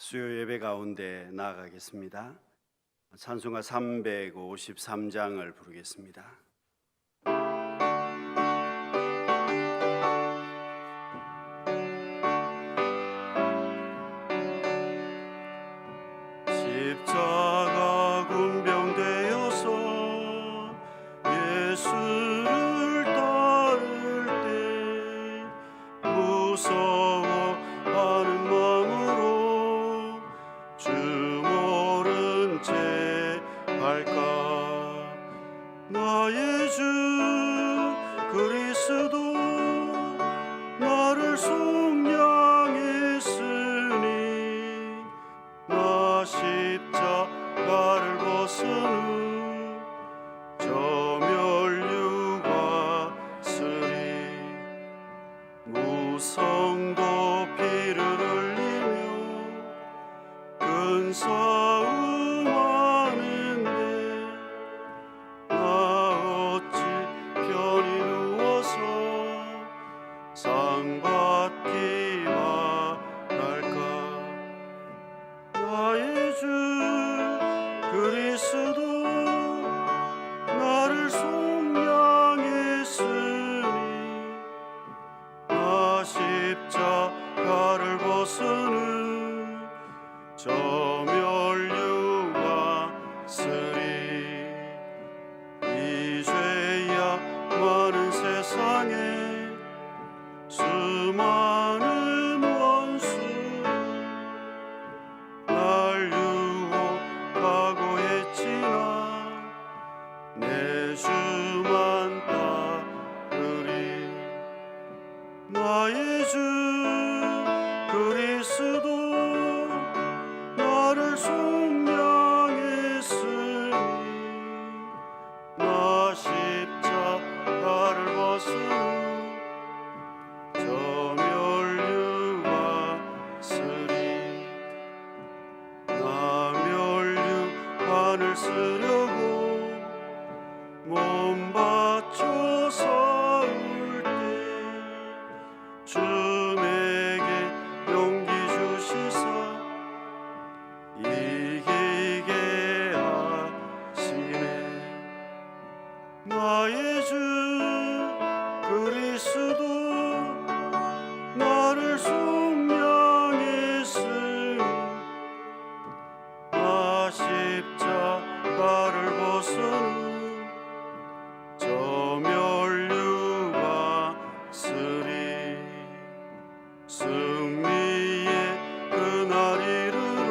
수요 예배 가운데 나아가겠습니다. 찬송가 353장을 부르겠습니다. 십자가 군병되어서 예수를 따를 때 무서워하는 마음으로 주 모른 채 할까. 나의 주 그리스도 나를 속량했으니 나 십자가를 벗은 후 저 멸류가 쓰리. 무성도 피를 흘리며 큰 싸움하는데 나 어찌 편히 누워서 상 받기 바랄까. 나의 주 그리스도 나를 속량했으니 나 십자가를 벗은 후 저 멸류가 쓰리. 이제야 많은 세상에 수많은 원수 날 유혹하고 했지만 내 주만 따르리. 나의 주 그리스도 나를 속량했으니 나 십자가를 벗은 저 멸류가 쓰리. 나 멸류관을 쓰려고 몸 바쳐 싸울 때 주 내게 용기 주시사 이기게 하시네. 나의 주 그리스도 나를 속량했으니 나 십자가를 벗은 후 저 멸류가 쓰리. 승리의 그날 이르러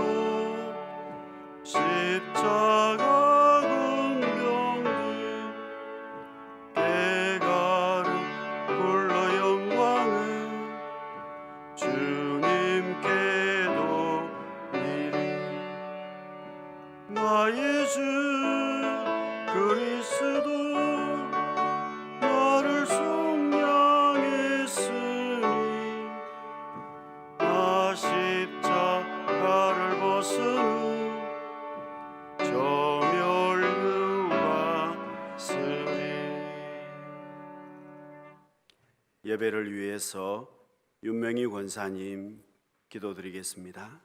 십자가 군병들 대가를 불러 영광을 주님께 돌리리. 나의 주 그리스도 나를 속량했으니 나 십자가를 벗은 후 저 멸류가 쓰리. 예배를 위해서 윤명희 권사님 기도드리겠습니다.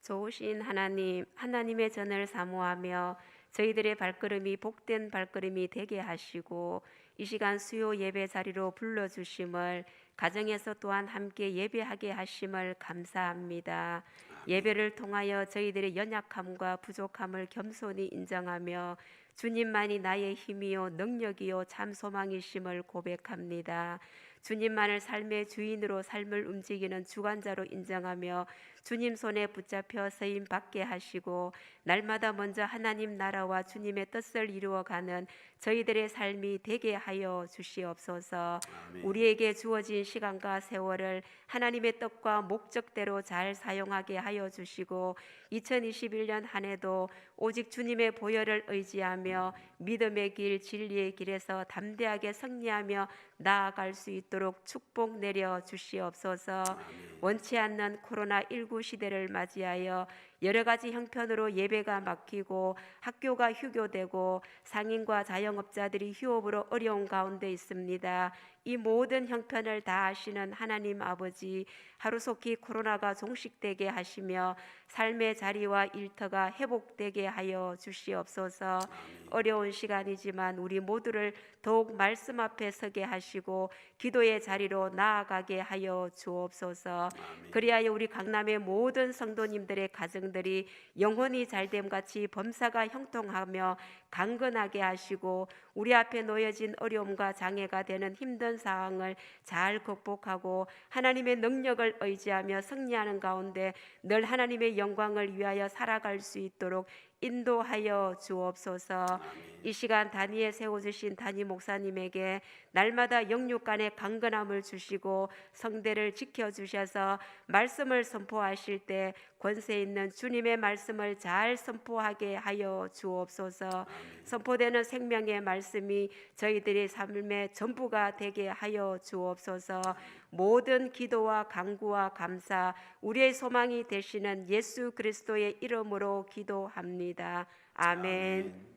좋으신 하나님, 하나님의 전을 사모하며 저희들의 발걸음이 복된 발걸음이 되게 하시고 이 시간 수요 예배 자리로 불러주심을, 가정에서 또한 함께 예배하게 하심을 감사합니다. 예배를 통하여 저희들의 연약함과 부족함을 겸손히 인정하며 주님만이 나의 힘이요 능력이요 참 소망이심을 고백합니다. 주님만을 삶의 주인으로 삶을 움직이는 주관자로 인정하며 주님 손에 붙잡혀 쓰임 받게 하시고 날마다 먼저 하나님 나라와 주님의 뜻을 이루어가는 저희들의 삶이 되게 하여 주시옵소서. 아멘. 우리에게 주어진 시간과 세월을 하나님의 뜻과 목적대로 잘 사용하게 하여 주시고 2021년 한 해도 오직 주님의 보혈을 의지하며 믿음의 길, 진리의 길에서 담대하게 승리하며 나아갈 수 있도록 축복 내려 주시옵소서. 원치 않는 코로나19 시대를 맞이하여 여러 가지 형편으로 예배가 막히고 학교가 휴교되고 상인과 자영업자들이 휴업으로 어려운 가운데 있습니다. 이 모든 형편을 다 아시는 하나님 아버지, 하루속히 코로나가 종식되게 하시며 삶의 자리와 일터가 회복되게 하여 주시옵소서. 어려운 시간이지만 우리 모두를 더욱 말씀 앞에 서게 하시고 기도의 자리로 나아가게 하여 주옵소서. 그리하여 우리 강남의 모든 성도님들의 가정들이 영혼이 잘됨 같이 범사가 형통하며 강건하게 하시고 우리 앞에 놓여진 어려움과 장애가 되는 힘든 상황을 잘 극복하고 하나님의 능력을 의지하며 승리하는 가운데 늘 하나님의 영광을 위하여 살아갈 수 있도록 인도하여 주옵소서. 이 시간 단위에 세워주신 단위 목사님에게 날마다 영육간의 강건함을 주시고 성대를 지켜주셔서 말씀을 선포하실 때 권세 있는 주님의 말씀을 잘 선포하게 하여 주옵소서. 선포되는 생명의 말씀이 저희들의 삶의 전부가 되게 하여 주옵소서. 모든 기도와 간구와 감사 우리의 소망이 되시는 예수 그리스도의 이름으로 기도합니다. 아멘.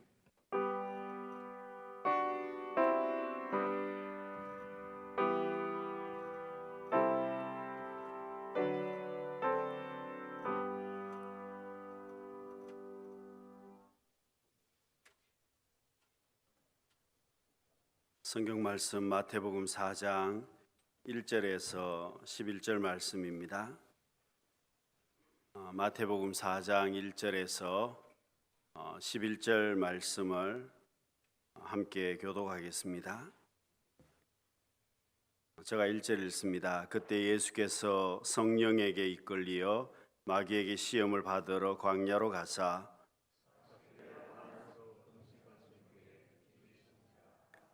성경 말씀 마태복음 4장 1절에서 11절 말씀입니다. 마태복음 4장 1절에서 11절 말씀을 함께 교독하겠습니다. 제가 1절 읽습니다. 그때 예수께서 성령에게 이끌리어 마귀에게 시험을 받으러 광야로 가사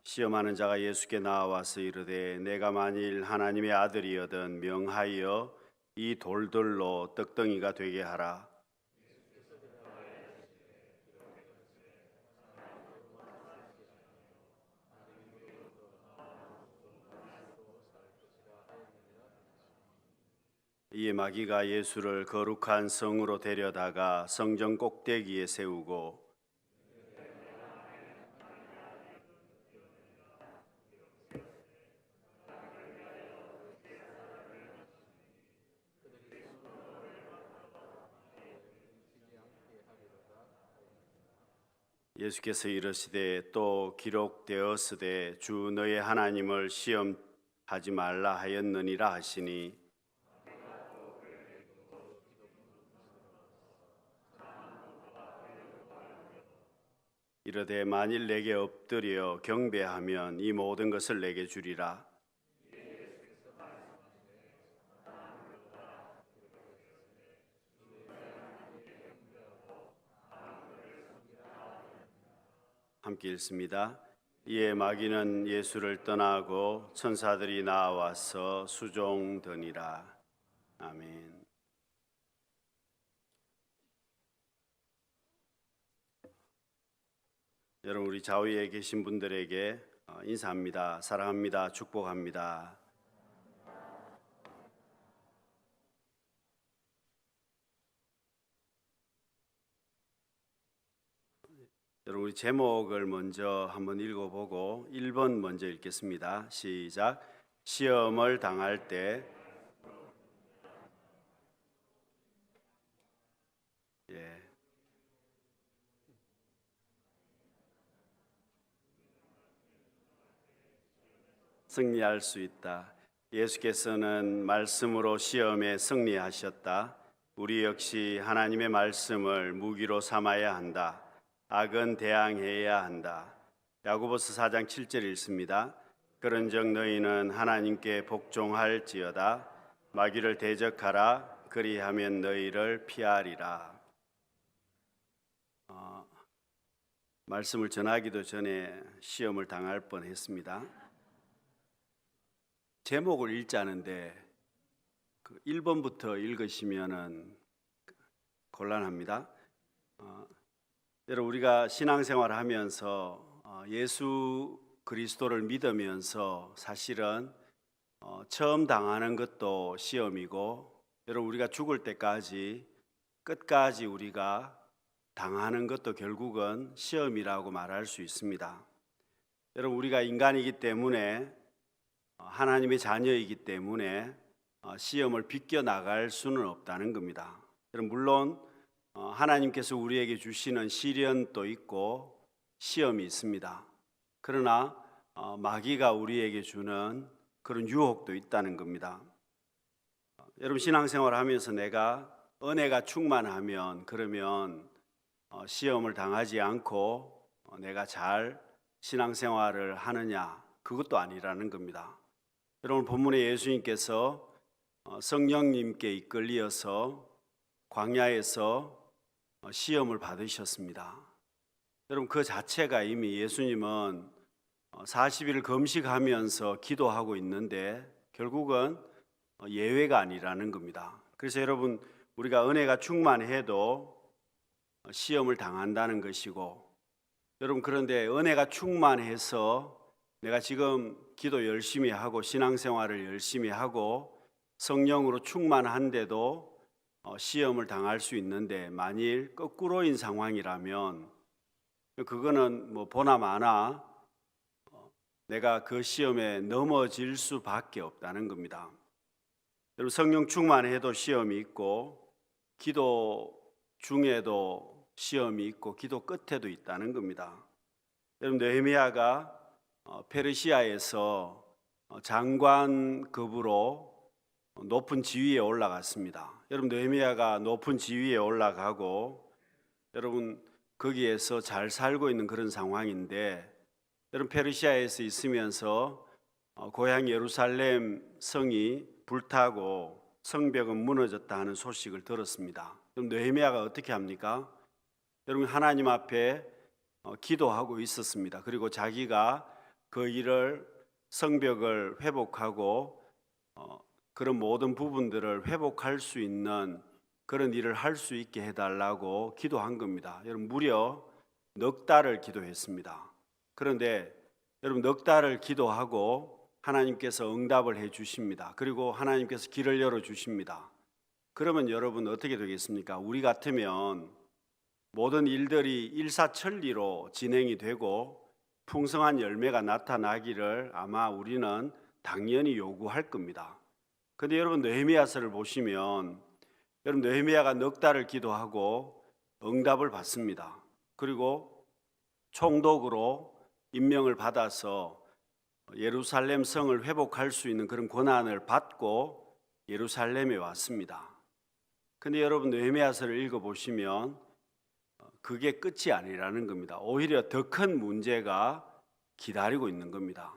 시험하는 자가 예수께 나와서 이르되 내가 만일 하나님의 아들이여든 명하여 이 돌들로 떡덩이가 되게 하라. 이에 마귀가 예수를 거룩한 성으로 데려다가 성전 꼭대기에 세우고 예수께서 이르시되 또 기록되었으되 주 너의 하나님을 시험하지 말라 하였느니라 하시니 이르되 만일 내게 엎드려 경배하면 이 모든 것을 내게 주리라. 함께 읽습니다. 이에 마귀는 예수를 떠나고 천사들이 나와서 수종드니라. 아멘. 여러분, 우리 좌우에 계신 분들에게 인사합니다. 사랑합니다. 축복합니다. 여러분, 우리 제목을 먼저 한번 읽어보고 1번 먼저 읽겠습니다. 시작. 시험을 당할 때 승리할 수 있다. 예수께서는 말씀으로 시험에 승리하셨다. 우리 역시 하나님의 말씀을 무기로 삼아야 한다. 악은 대항해야 한다. 야고보서 4장 7절 읽습니다. 그런즉 너희는 하나님께 복종할지어다. 마귀를 대적하라. 그리하면 너희를 피하리라. 말씀을 전하기도 전에 시험을 당할 뻔했습니다. 제목을 읽자는데 1번부터 읽으시면은 곤란합니다. 여러분, 우리가 신앙생활을 하면서 예수 그리스도를 믿으면서 사실은 처음 당하는 것도 시험이고, 여러분, 우리가 죽을 때까지 끝까지 우리가 당하는 것도 결국은 시험이라고 말할 수 있습니다. 여러분, 우리가 인간이기 때문에 하나님의 자녀이기 때문에 시험을 비껴나갈 수는 없다는 겁니다. 여러분, 물론 하나님께서 우리에게 주시는 시련도 있고 시험이 있습니다. 그러나 마귀가 우리에게 주는 그런 유혹도 있다는 겁니다. 여러분, 신앙생활을 하면서 내가 은혜가 충만하면 그러면 시험을 당하지 않고 내가 잘 신앙생활을 하느냐, 그것도 아니라는 겁니다. 여러분, 본문에 예수님께서 성령님께 이끌리어서 광야에서 시험을 받으셨습니다. 여러분, 그 자체가 이미 예수님은 40일 금식하면서 기도하고 있는데 결국은 예외가 아니라는 겁니다. 그래서 여러분, 우리가 은혜가 충만해도 시험을 당한다는 것이고, 여러분, 그런데 은혜가 충만해서 내가 지금 기도 열심히 하고 신앙생활을 열심히 하고 성령으로 충만한데도 시험을 당할 수 있는데, 만일 거꾸로인 상황이라면 그거는 뭐 보나 마나 내가 그 시험에 넘어질 수밖에 없다는 겁니다. 여러분, 성령 충만해도 시험이 있고 기도 중에도 시험이 있고 기도 끝에도 있다는 겁니다. 여러분, 느헤미야가 페르시아에서 장관급으로 높은 지위에 올라갔습니다. 여러분, 느헤미야가 높은 지위에 올라가고 여러분 거기에서 잘 살고 있는 그런 상황인데, 여러분, 페르시아에서 있으면서 고향 예루살렘 성이 불타고 성벽은 무너졌다 하는 소식을 들었습니다. 그럼 느헤미야가 어떻게 합니까? 여러분, 하나님 앞에 기도하고 있었습니다. 그리고 자기가 그 일을, 성벽을 회복하고 그런 모든 부분들을 회복할 수 있는 그런 일을 할 수 있게 해달라고 기도한 겁니다. 여러분, 무려 넉 달을 기도했습니다. 그런데 여러분, 넉 달을 기도하고 하나님께서 응답을 해 주십니다. 그리고 하나님께서 길을 열어 주십니다. 그러면 여러분 어떻게 되겠습니까? 우리 같으면 모든 일들이 일사천리로 진행이 되고 풍성한 열매가 나타나기를 아마 우리는 당연히 요구할 겁니다. 그런데 여러분, 느헤미야서를 보시면 여러분, 느헤미야가 넉 달을 기도하고 응답을 받습니다. 그리고 총독으로 임명을 받아서 예루살렘 성을 회복할 수 있는 그런 권한을 받고 예루살렘에 왔습니다. 근데 여러분, 느헤미야서를 읽어보시면 그게 끝이 아니라는 겁니다. 오히려 더 큰 문제가 기다리고 있는 겁니다.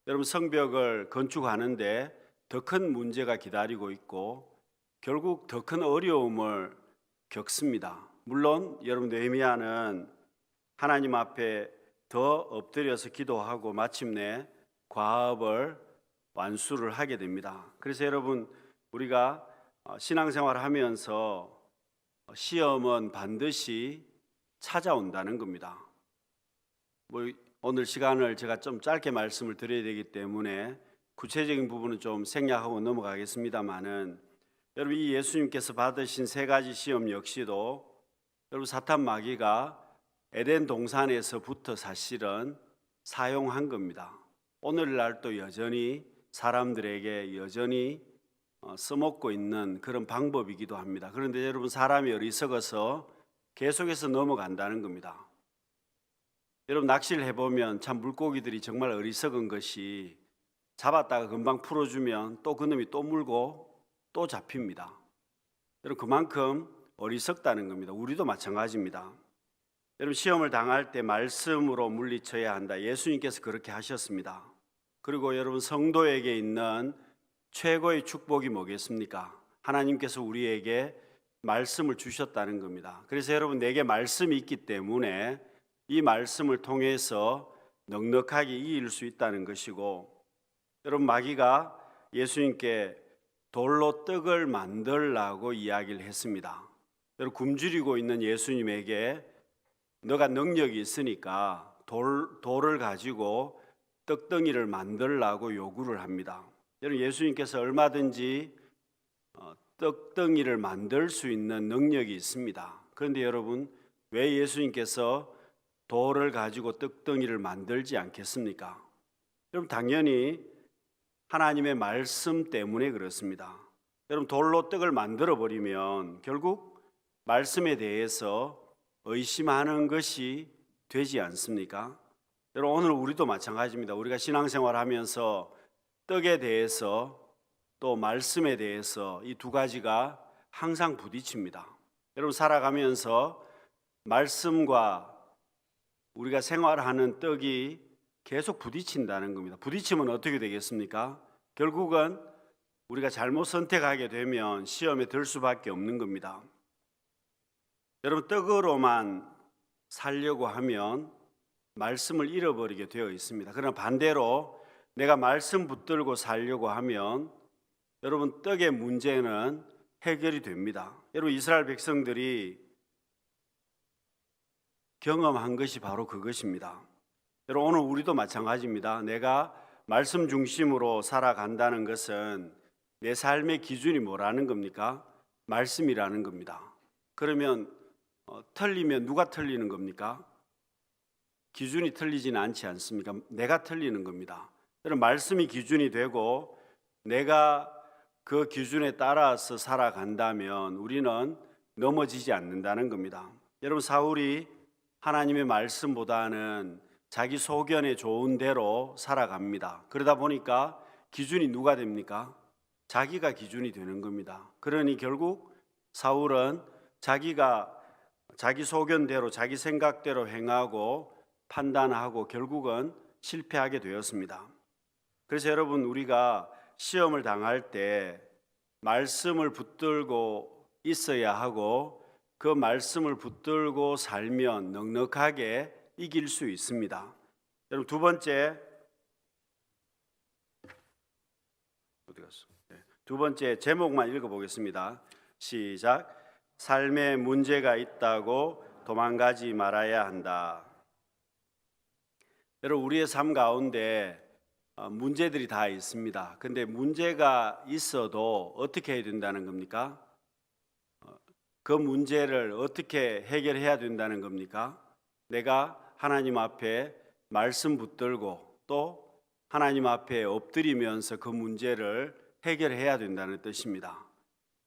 여러분, 성벽을 건축하는데 더 큰 문제가 기다리고 있고 결국 더 큰 어려움을 겪습니다. 물론 여러분, 느헤미야는 하나님 앞에 더 엎드려서 기도하고 마침내 과업을 완수를 하게 됩니다. 그래서 여러분, 우리가 신앙생활을 하면서 시험은 반드시 찾아온다는 겁니다. 오늘 시간을 제가 좀 짧게 말씀을 드려야 되기 때문에 구체적인 부분은 좀 생략하고 넘어가겠습니다만은, 여러분, 이 예수님께서 받으신 세 가지 시험 역시도 여러분, 사탄 마귀가 에덴 동산에서부터 사실은 사용한 겁니다. 오늘날도 여전히 사람들에게 여전히 써먹고 있는 그런 방법이기도 합니다. 그런데 여러분, 사람이 어리석어서 계속해서 넘어간다는 겁니다. 여러분, 낚시를 해보면 참 물고기들이 정말 어리석은 것이 잡았다가 금방 풀어주면 또 그놈이 또 물고 또 잡힙니다. 여러분, 그만큼 어리석다는 겁니다. 우리도 마찬가지입니다. 여러분, 시험을 당할 때 말씀으로 물리쳐야 한다. 예수님께서 그렇게 하셨습니다. 그리고 여러분, 성도에게 있는 최고의 축복이 뭐겠습니까? 하나님께서 우리에게 말씀을 주셨다는 겁니다. 그래서 여러분, 내게 말씀이 있기 때문에 이 말씀을 통해서 넉넉하게 이길 수 있다는 것이고, 여러분, 마귀가 예수님께 돌로 떡을 만들라고 이야기를 했습니다. 여러분, 굶주리고 있는 예수님에게 너가 능력이 있으니까 돌을 가지고 떡덩이를 만들라고 요구를 합니다. 여러분, 예수님께서 얼마든지 떡덩이를 만들 수 있는 능력이 있습니다. 그런데 여러분, 왜 예수님께서 돌을 가지고 떡덩이를 만들지 않겠습니까? 여러분, 당연히 하나님의 말씀 때문에 그렇습니다. 여러분, 돌로 떡을 만들어 버리면 결국 말씀에 대해서 의심하는 것이 되지 않습니까? 여러분, 오늘 우리도 마찬가지입니다. 우리가 신앙생활 하면서 떡에 대해서 또 말씀에 대해서 이 두 가지가 항상 부딪힙니다. 여러분, 살아가면서 말씀과 우리가 생활하는 떡이 계속 부딪힌다는 겁니다. 부딪히면 어떻게 되겠습니까? 결국은 우리가 잘못 선택하게 되면 시험에 들 수밖에 없는 겁니다. 여러분, 떡으로만 살려고 하면 말씀을 잃어버리게 되어 있습니다. 그러나 반대로 내가 말씀 붙들고 살려고 하면 여러분, 떡의 문제는 해결이 됩니다. 여러분, 이스라엘 백성들이 경험한 것이 바로 그것입니다. 여러분, 오늘 우리도 마찬가지입니다. 내가 말씀 중심으로 살아간다는 것은 내 삶의 기준이 뭐라는 겁니까? 말씀이라는 겁니다. 그러면 틀리면 누가 틀리는 겁니까? 기준이 틀리지는 않지 않습니까? 내가 틀리는 겁니다. 여러분, 말씀이 기준이 되고 내가 그 기준에 따라서 살아간다면 우리는 넘어지지 않는다는 겁니다. 여러분, 사울이 하나님의 말씀보다는 자기 소견에 좋은 대로 살아갑니다. 그러다 보니까 기준이 누가 됩니까? 자기가 기준이 되는 겁니다. 그러니 결국 사울은 자기가 자기 소견대로 자기 생각대로 행하고 판단하고 결국은 실패하게 되었습니다. 그래서 여러분, 우리가 시험을 당할 때 말씀을 붙들고 있어야 하고 그 말씀을 붙들고 살면 넉넉하게 이길 수 있습니다. 여러분, 두 번째 어디 갔어? 두 번째 제목만 읽어보겠습니다. 시작. 삶에 문제가 있다고 도망가지 말아야 한다. 여러분, 우리의 삶 가운데 문제들이 다 있습니다. 근데 문제가 있어도 어떻게 해야 된다는 겁니까? 그 문제를 어떻게 해결해야 된다는 겁니까? 내가 하나님 앞에 말씀 붙들고 또 하나님 앞에 엎드리면서 그 문제를 해결해야 된다는 뜻입니다.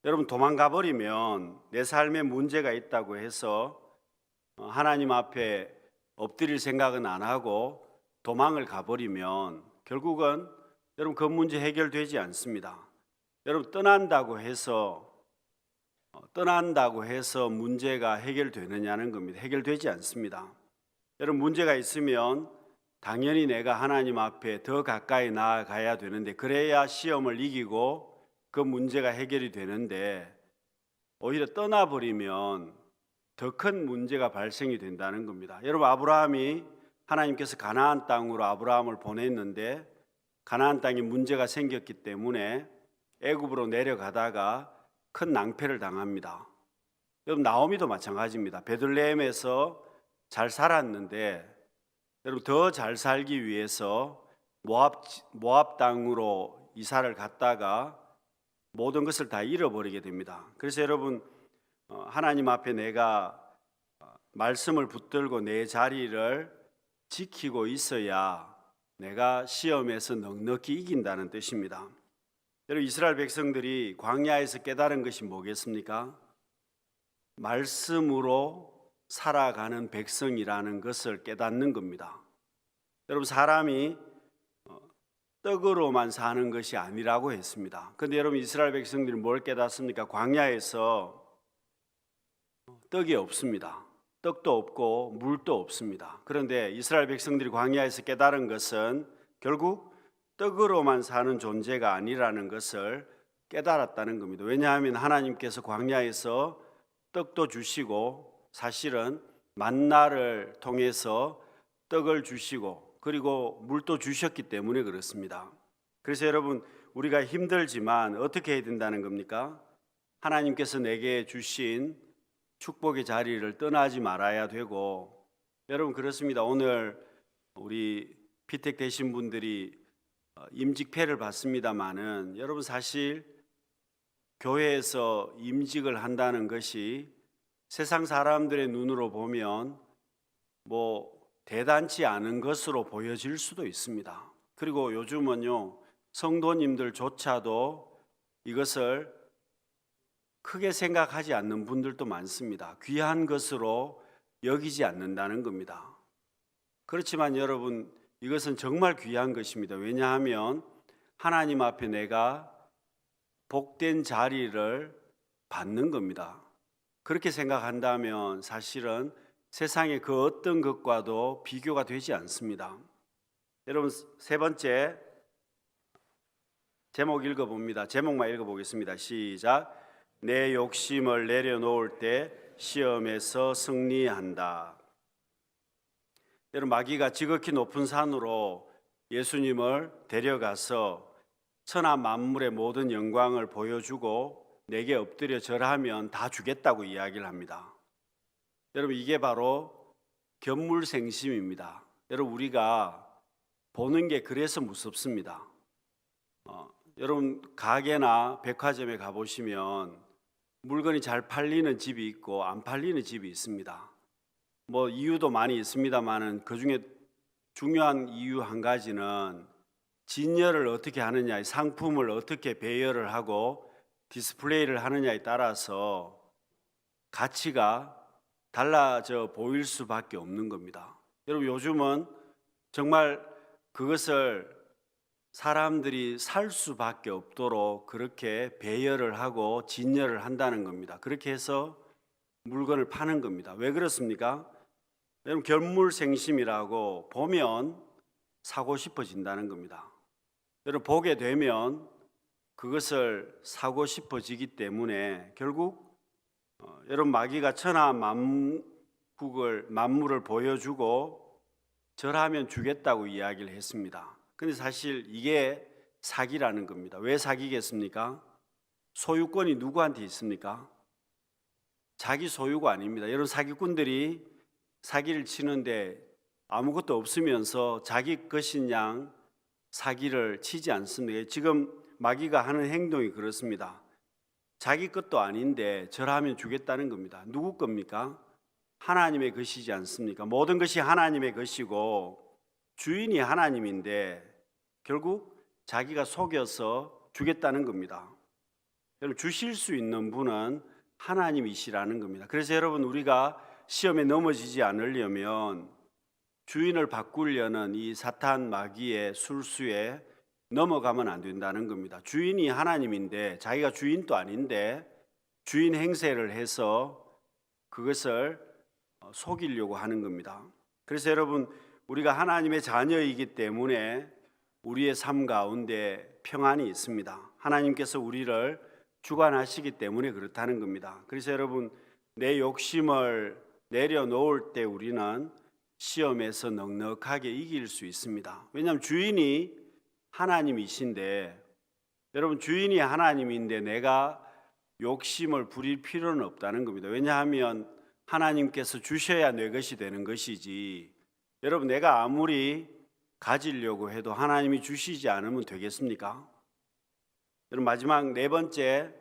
여러분, 도망가 버리면 내 삶에 문제가 있다고 해서 하나님 앞에 엎드릴 생각은 안 하고 도망을 가버리면 결국은 여러분 그 문제 해결되지 않습니다. 여러분, 떠난다고 해서 문제가 해결되느냐는 겁니다. 해결되지 않습니다. 여러분, 문제가 있으면 당연히 내가 하나님 앞에 더 가까이 나아가야 되는데 그래야 시험을 이기고 그 문제가 해결이 되는데 오히려 떠나버리면 더 큰 문제가 발생이 된다는 겁니다. 여러분, 아브라함이 하나님께서 가나안 땅으로 아브라함을 보냈는데 가나안 땅에 문제가 생겼기 때문에 애굽으로 내려가다가 큰 낭패를 당합니다. 여러분, 나오미도 마찬가지입니다. 베들레헴에서 잘 살았는데 여러분, 더 잘 살기 위해서 모압 땅으로 이사를 갔다가 모든 것을 다 잃어버리게 됩니다. 그래서 여러분, 하나님 앞에 내가 말씀을 붙들고 내 자리를 지키고 있어야 내가 시험에서 넉넉히 이긴다는 뜻입니다. 여러분, 이스라엘 백성들이 광야에서 깨달은 것이 뭐겠습니까? 말씀으로 살아가는 백성이라는 것을 깨닫는 겁니다. 여러분, 사람이 떡으로만 사는 것이 아니라고 했습니다. 그런데 여러분, 이스라엘 백성들이 뭘 깨닫습니까? 광야에서 떡이 없습니다. 떡도 없고 물도 없습니다. 그런데 이스라엘 백성들이 광야에서 깨달은 것은 결국 떡으로만 사는 존재가 아니라는 것을 깨달았다는 겁니다. 왜냐하면 하나님께서 광야에서 떡도 주시고 사실은 만나를 통해서 떡을 주시고 그리고 물도 주셨기 때문에 그렇습니다. 그래서 여러분, 우리가 힘들지만 어떻게 해야 된다는 겁니까? 하나님께서 내게 주신 축복의 자리를 떠나지 말아야 되고, 여러분 그렇습니다. 오늘 우리 피택 되신 분들이 임직패를 받습니다마는 여러분, 사실 교회에서 임직을 한다는 것이 세상 사람들의 눈으로 보면 대단치 않은 것으로 보여질 수도 있습니다. 그리고 요즘은요, 성도님들조차도 이것을 크게 생각하지 않는 분들도 많습니다. 귀한 것으로 여기지 않는다는 겁니다. 그렇지만 여러분, 이것은 정말 귀한 것입니다. 왜냐하면 하나님 앞에 내가 복된 자리를 받는 겁니다. 그렇게 생각한다면 사실은 세상의 그 어떤 것과도 비교가 되지 않습니다. 여러분, 세 번째 제목 읽어봅니다. 제목만 읽어보겠습니다. 시작. 내 욕심을 내려놓을 때 시험에서 승리한다. 여러분, 마귀가 지극히 높은 산으로 예수님을 데려가서 천하 만물의 모든 영광을 보여주고 내게 엎드려 절하면 다 주겠다고 이야기를 합니다. 여러분, 이게 바로 견물생심입니다. 여러분, 우리가 보는 게 그래서 무섭습니다. 여러분, 가게나 백화점에 가보시면 물건이 잘 팔리는 집이 있고 안 팔리는 집이 있습니다. 이유도 많이 있습니다만은 그 중에 중요한 이유 한 가지는 진열을 어떻게 하느냐, 상품을 어떻게 배열을 하고 디스플레이를 하느냐에 따라서 가치가 달라져 보일 수밖에 없는 겁니다. 여러분, 요즘은 정말 그것을 사람들이 살 수밖에 없도록 그렇게 배열을 하고 진열을 한다는 겁니다. 그렇게 해서 물건을 파는 겁니다. 왜 그렇습니까? 여러분, 견물생심이라고 보면 사고 싶어진다는 겁니다. 여러분, 보게 되면 그것을 사고 싶어지기 때문에 결국 여러분, 마귀가 천하 만물을 보여주고 절하면 주겠다고 이야기를 했습니다. 근데 사실 이게 사기라는 겁니다. 왜 사기겠습니까? 소유권이 누구한테 있습니까? 자기 소유가 아닙니다. 여러분, 사기꾼들이 사기를 치는데 아무것도 없으면서 자기 것인 양 사기를 치지 않습니다. 지금 마귀가 하는 행동이 그렇습니다. 자기 것도 아닌데 절하면 주겠다는 겁니다. 누구 겁니까? 하나님의 것이지 않습니까? 모든 것이 하나님의 것이고 주인이 하나님인데 결국 자기가 속여서 주겠다는 겁니다. 여러분, 주실 수 있는 분은 하나님이시라는 겁니다. 그래서 여러분, 우리가 시험에 넘어지지 않으려면 주인을 바꾸려는 이 사탄 마귀의 술수에 넘어가면 안 된다는 겁니다. 주인이 하나님인데 자기가 주인도 아닌데 주인 행세를 해서 그것을 속이려고 하는 겁니다. 그래서 여러분, 우리가 하나님의 자녀이기 때문에 우리의 삶 가운데 평안이 있습니다. 하나님께서 우리를 주관하시기 때문에 그렇다는 겁니다. 그래서 여러분, 내 욕심을 내려놓을 때 우리는 시험에서 넉넉하게 이길 수 있습니다. 왜냐하면 주인이 하나님이신데, 여러분, 주인이 하나님인데 내가 욕심을 부릴 필요는 없다는 겁니다. 왜냐하면 하나님께서 주셔야 내 것이 되는 것이지, 여러분, 내가 아무리 가지려고 해도 하나님이 주시지 않으면 되겠습니까? 여러분, 마지막 네 번째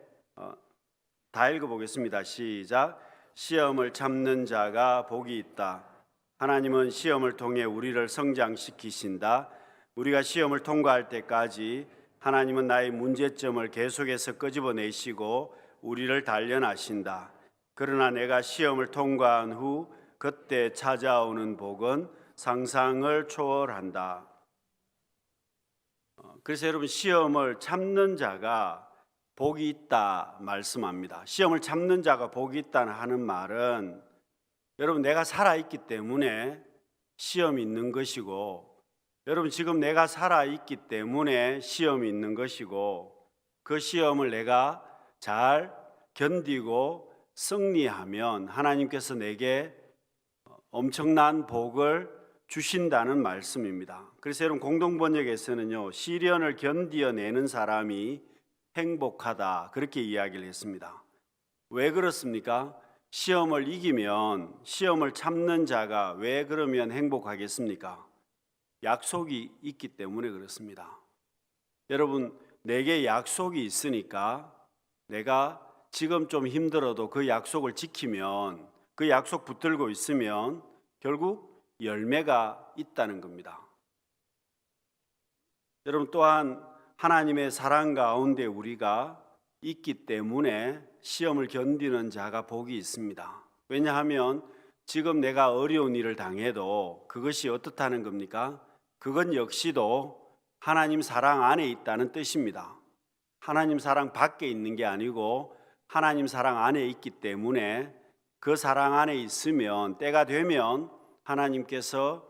다 읽어보겠습니다. 시작. 시험을 참는 자가 복이 있다. 하나님은 시험을 통해 우리를 성장시키신다. 우리가 시험을 통과할 때까지 하나님은 나의 문제점을 계속해서 끄집어내시고 우리를 단련하신다. 그러나 내가 시험을 통과한 후 그때 찾아오는 복은 상상을 초월한다. 그래서 여러분, 시험을 참는 자가 복이 있다 말씀합니다. 시험을 참는 자가 복이 있다 하는 말은 여러분, 내가 살아있기 때문에 시험이 있는 것이고, 여러분, 지금 내가 살아있기 때문에 시험이 있는 것이고, 그 시험을 내가 잘 견디고 승리하면 하나님께서 내게 엄청난 복을 주신다는 말씀입니다. 그래서 여러분, 공동번역에서는요, 시련을 견디어내는 사람이 행복하다 그렇게 이야기를 했습니다. 왜 그렇습니까? 시험을 이기면, 시험을 참는 자가 왜 그러면 행복하겠습니까? 약속이 있기 때문에 그렇습니다. 여러분, 내게 약속이 있으니까 내가 지금 좀 힘들어도 그 약속을 지키면, 그 약속 붙들고 있으면 결국 열매가 있다는 겁니다. 여러분, 또한 하나님의 사랑 가운데 우리가 있기 때문에 시험을 견디는 자가 복이 있습니다. 왜냐하면 지금 내가 어려운 일을 당해도 그것이 어떻다는 겁니까? 그건 역시도 하나님 사랑 안에 있다는 뜻입니다. 하나님 사랑 밖에 있는 게 아니고 하나님 사랑 안에 있기 때문에 그 사랑 안에 있으면 때가 되면 하나님께서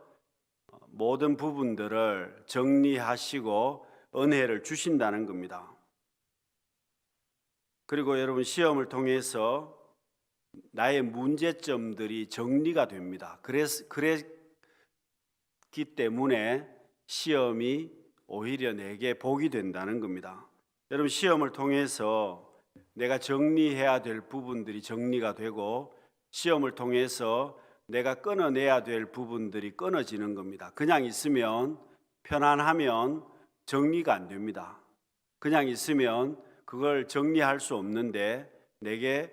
모든 부분들을 정리하시고 은혜를 주신다는 겁니다. 그리고 여러분, 시험을 통해서 나의 문제점들이 정리가 됩니다. 그랬기 때문에 시험이 오히려 내게 복이 된다는 겁니다. 여러분, 시험을 통해서 내가 정리해야 될 부분들이 정리가 되고 시험을 통해서 내가 끊어내야 될 부분들이 끊어지는 겁니다. 그냥 있으면, 편안하면 정리가 안 됩니다. 그냥 있으면 그걸 정리할 수 없는데 내게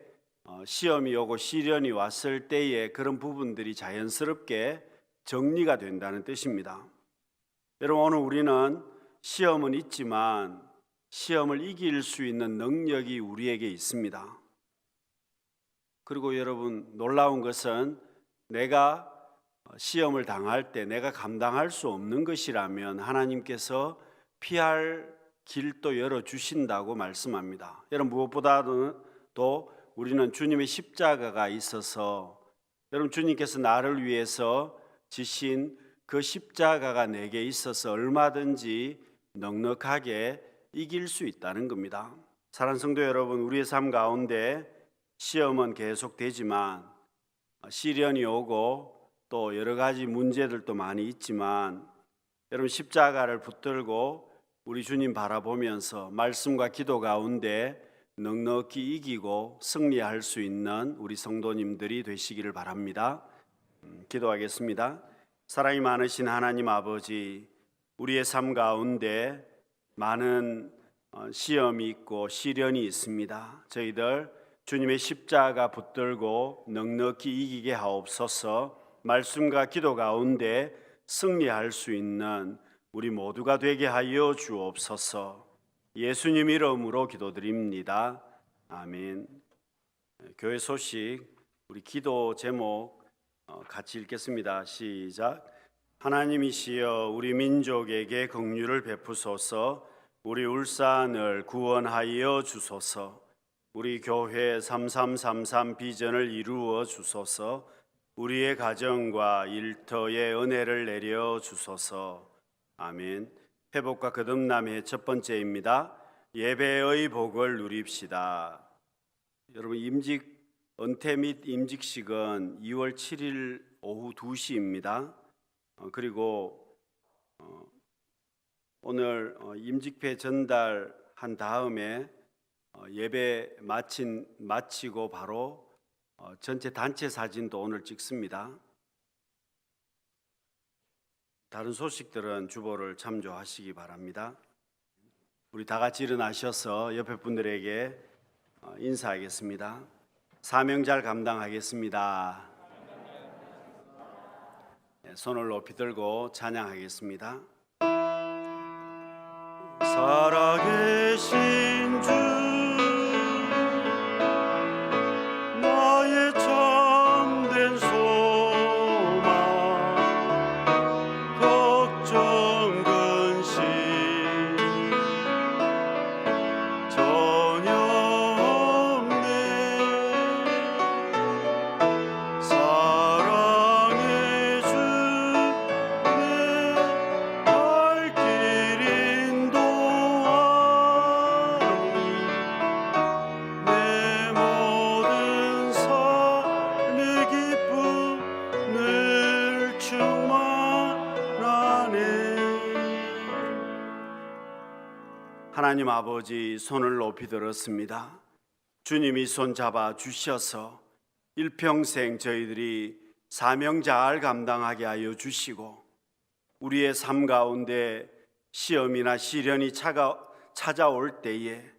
시험이 오고 시련이 왔을 때에 그런 부분들이 자연스럽게 정리가 된다는 뜻입니다. 여러분, 오늘 우리는 시험은 있지만 시험을 이길 수 있는 능력이 우리에게 있습니다. 그리고 여러분, 놀라운 것은 내가 시험을 당할 때 내가 감당할 수 없는 것이라면 하나님께서 피할 길도 열어주신다고 말씀합니다. 여러분, 무엇보다도 우리는 주님의 십자가가 있어서, 여러분, 주님께서 나를 위해서 지신 그 십자가가 내게 있어서 얼마든지 넉넉하게 이길 수 있다는 겁니다. 사랑하는 성도 여러분, 우리의 삶 가운데 시험은 계속되지만 시련이 오고 또 여러 가지 문제들도 많이 있지만 여러분, 십자가를 붙들고 우리 주님 바라보면서 말씀과 기도 가운데 넉넉히 이기고 승리할 수 있는 우리 성도님들이 되시기를 바랍니다. 기도하겠습니다. 사랑이 많으신 하나님 아버지, 우리의 삶 가운데 많은 시험이 있고 시련이 있습니다. 저희들 주님의 십자가 붙들고 넉넉히 이기게 하옵소서. 말씀과 기도 가운데 승리할 수 있는 우리 모두가 되게 하여 주옵소서. 예수님 이름으로 기도드립니다. 아멘. 교회 소식, 우리 기도 제목 같이 읽겠습니다. 시작. 하나님이시여 우리 민족에게 긍휼을 베푸소서. 우리 울산을 구원하여 주소서. 우리 교회 3333 비전을 이루어 주소서. 우리의 가정과 일터에 은혜를 내려 주소서. 아멘. 회복과 거듭남의 첫 번째입니다. 예배의 복을 누립시다. 여러분, 은퇴 및 임직식은 2월 7일 오후 2시입니다. 그리고 오늘 임직패 전달한 다음에 예배 마치고 바로 전체 단체 사진도 오늘 찍습니다. 다른 소식들은 주보를 참조하시기 바랍니다. 우리 다 같이 일어나셔서 옆에 분들에게 인사하겠습니다. 사명 잘 감당하겠습니다. 손을 높이 들고 찬양하겠습니다. 살아계신 주 나의 참된 소망 걱정 근심 전혀 없네 사랑의 주 내 발길 인도하니 내 모든 삶의 기쁨 늘 충만하네. 하나님 아버지, 손을 높이 들었습니다. 주님이 손 잡아 주셔서 일평생 저희들이 사명 잘 감당하게 하여 주시고 우리의 삶 가운데 시험이나 시련이 찾아올 때에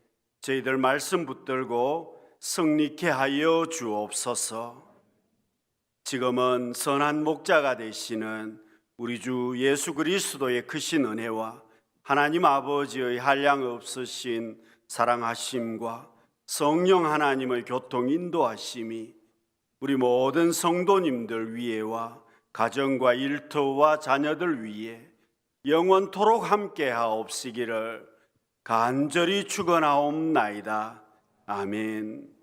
저희들 말씀 붙들고 승리케 하여 주옵소서. 지금은 선한 목자가 되시는 우리 주 예수 그리스도의 크신 은혜와 하나님 아버지의 한량 없으신 사랑하심과 성령 하나님의 교통 인도하심이 우리 모든 성도님들 위에와 가정과 일터와 자녀들 위에 영원토록 함께 하옵시기를 간절히 축원하옵나이다. 아멘.